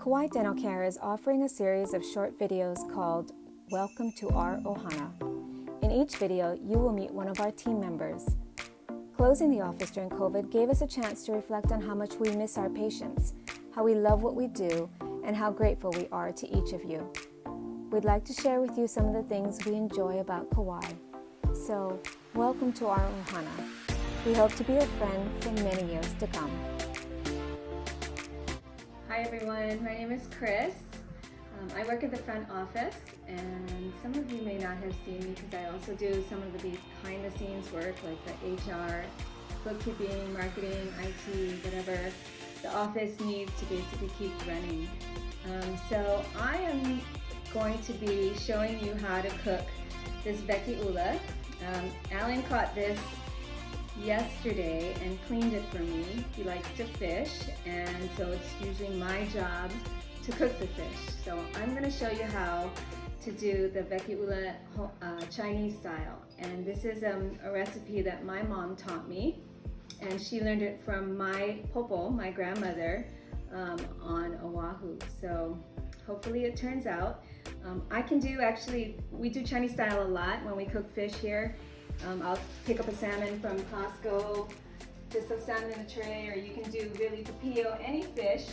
Kauai Dental Care is offering a series of short videos called Welcome to our Ohana. In each video, you will meet one of our team members. Closing the office during COVID gave us a chance to reflect on how much we miss our patients, how we love what we do, and how grateful we are to each of you. We'd like to share with you some of the things we enjoy about Kauai. So, welcome to our Ohana. We hope to be a friend for many years to come. Hi everyone, my name is Chris. I work at the front office, and some of you may not have seen me because I also do some of the behind the scenes work like the HR, bookkeeping, marketing, IT, whatever the office needs to basically keep running. So I am going to be showing you how to cook this veki ula. Alan caught this yesterday and cleaned it for me. He likes to fish, and so it's usually my job to cook the fish. So I'm going to show you how to do the veki ula Chinese style, and this is a recipe that my mom taught me, and she learned it from my popo, my grandmother, on Oahu. So hopefully it turns out. We do Chinese style a lot when we cook fish here. I'll pick up a salmon from Costco, just some salmon in a tray, or you can do really papillo. Any fish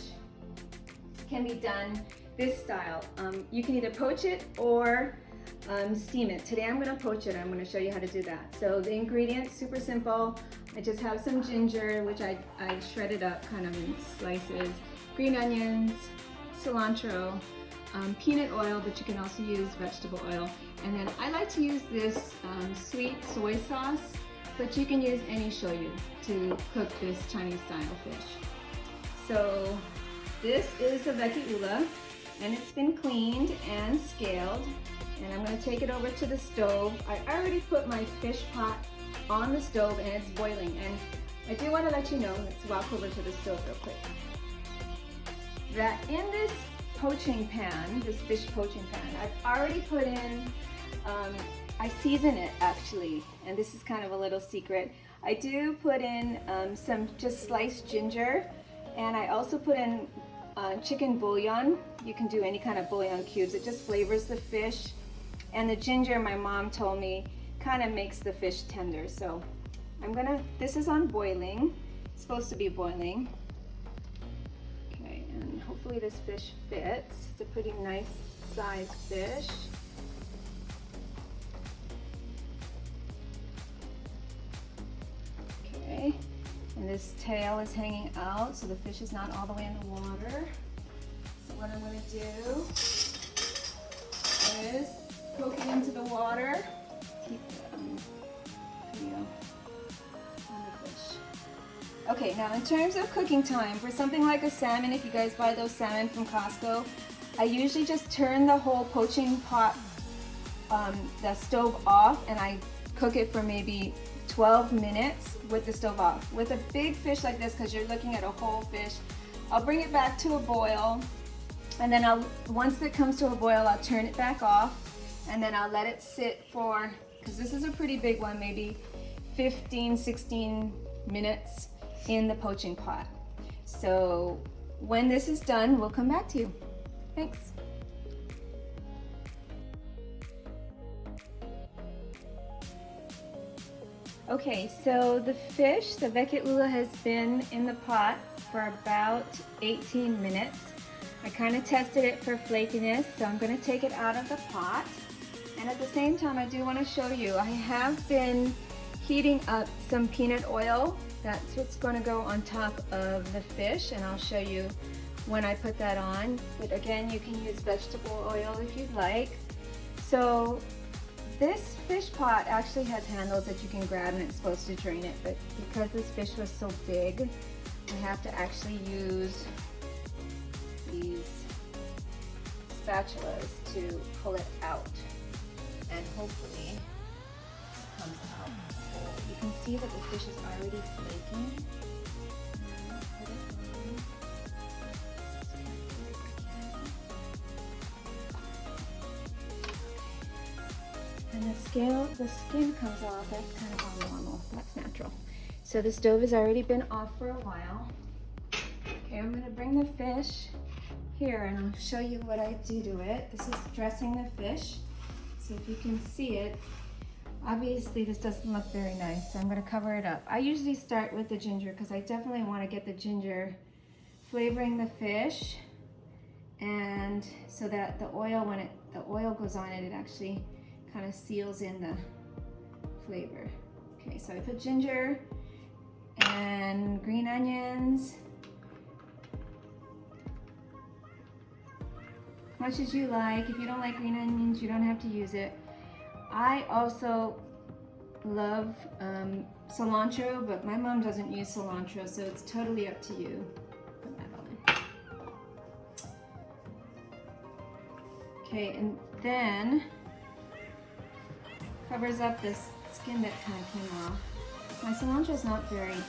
can be done this style. You can either poach it or steam it. Today I'm going to poach it. I'm going to show you how to do that. So the ingredients, super simple. I just have some ginger, which I shredded up kind of in slices, green onions, cilantro, peanut oil, but you can also use vegetable oil. And then I like to use this sweet soy sauce, but you can use any shoyu to cook this Chinese style fish. So this is the veki ula, and it's been cleaned and scaled. And I'm going to take it over to the stove. I already put my fish pot on the stove and it's boiling. And I do want to let you know, let's walk over to the stove real quick, that in this poaching pan, this fish poaching pan, I've already put in, I season it actually, and this is kind of a little secret. I do put in some just sliced ginger, and I also put in chicken bouillon. You can do any kind of bouillon cubes. It just flavors the fish, and the ginger, my mom told me, kind of makes the fish tender. So this is on boiling, it's supposed to be boiling. And hopefully this fish fits. It's a pretty nice sized fish. Okay, and this tail is hanging out, so the fish is not all the way in the water. So what I'm going to do is poke it into the water. Keep the video on the fish. Okay, now in terms of cooking time, for something like a salmon, if you guys buy those salmon from Costco, I usually just turn the whole poaching pot, the stove off, and I cook it for maybe 12 minutes with the stove off. With a big fish like this, because you're looking at a whole fish, I'll bring it back to a boil, and then once it comes to a boil, I'll turn it back off, and then I'll let it sit for, because this is a pretty big one, maybe 15, 16 minutes in the poaching pot. So when this is done, we'll come back to you. Thanks. Okay, so the fish, the veki ula, has been in the pot for about 18 minutes. I kind of tested it for flakiness, so I'm going to take it out of the pot. And at the same time, I do want to show you, I have been heating up some peanut oil. That's what's going to go on top of the fish, and I'll show you when I put that on. But again, you can use vegetable oil if you'd like. So this fish pot actually has handles that you can grab, and it's supposed to drain it, but because this fish was so big, I have to actually use these spatulas to pull it out, and hopefully it comes out. You can see that the fish is already flaking. And the skin comes off. That's kind of all normal. That's natural. So the stove has already been off for a while. Okay, I'm going to bring the fish here and I'll show you what I do to it. This is dressing the fish. So if you can see it, obviously this doesn't look very nice, so I'm going to cover it up. I usually start with the ginger because I definitely want to get the ginger flavoring the fish, and so that the oil, when the oil goes on it, it actually kind of seals in the flavor. Okay, so I put ginger and green onions, much as you like. If you don't like green onions, you don't have to use it. I also love cilantro, but my mom doesn't use cilantro, so it's totally up to you. Put that all in. Okay, and then covers up this skin that kind of came off. My cilantro is not very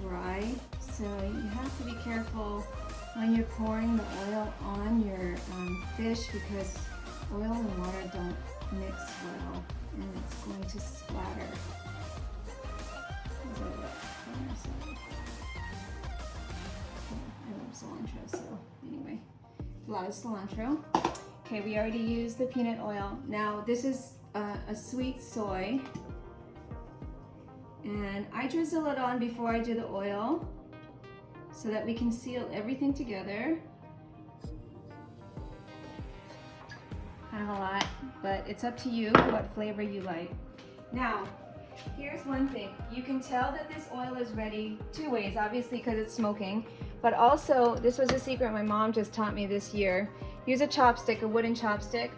dry, so you have to be careful when you're pouring the oil on your fish, because oil and water don't mix well and it's going to splatter. I love cilantro, so anyway, a lot of cilantro. Okay, we already used the peanut oil. Now this is a sweet soy, and I drizzle it on before I do the oil so that we can seal everything together. Kind of a lot, but it's up to you what flavor you like. Now, here's one thing. You can tell that this oil is ready two ways, obviously because it's smoking, but also, this was a secret my mom just taught me this year. Use a chopstick, a wooden chopstick,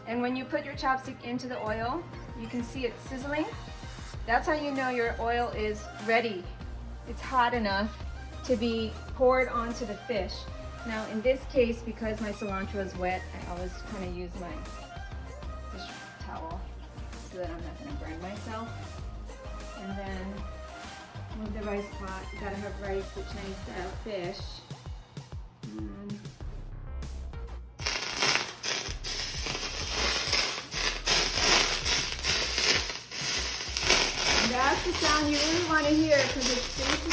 and when you put your chopstick into the oil, you can see it sizzling. That's how you know your oil is ready. It's hot enough to be poured onto the fish. Now in this case, because my cilantro is wet, I always kind of use my dish towel so that I'm not going to burn myself. And then with the rice pot, you gotta have rice with Chinese style fish. And that's the sound you really want to hear, because it's basically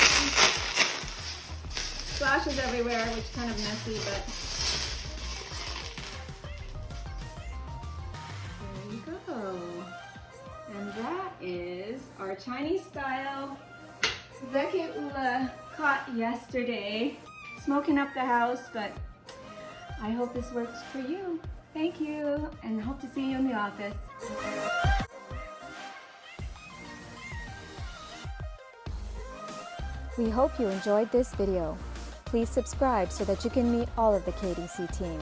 splashes everywhere, which is kind of messy, but there you go. And that is our Chinese style Veke Ula caught yesterday. Smoking up the house, but I hope this works for you. Thank you, and hope to see you in the office. We hope you enjoyed this video. Please subscribe so that you can meet all of the KDC team.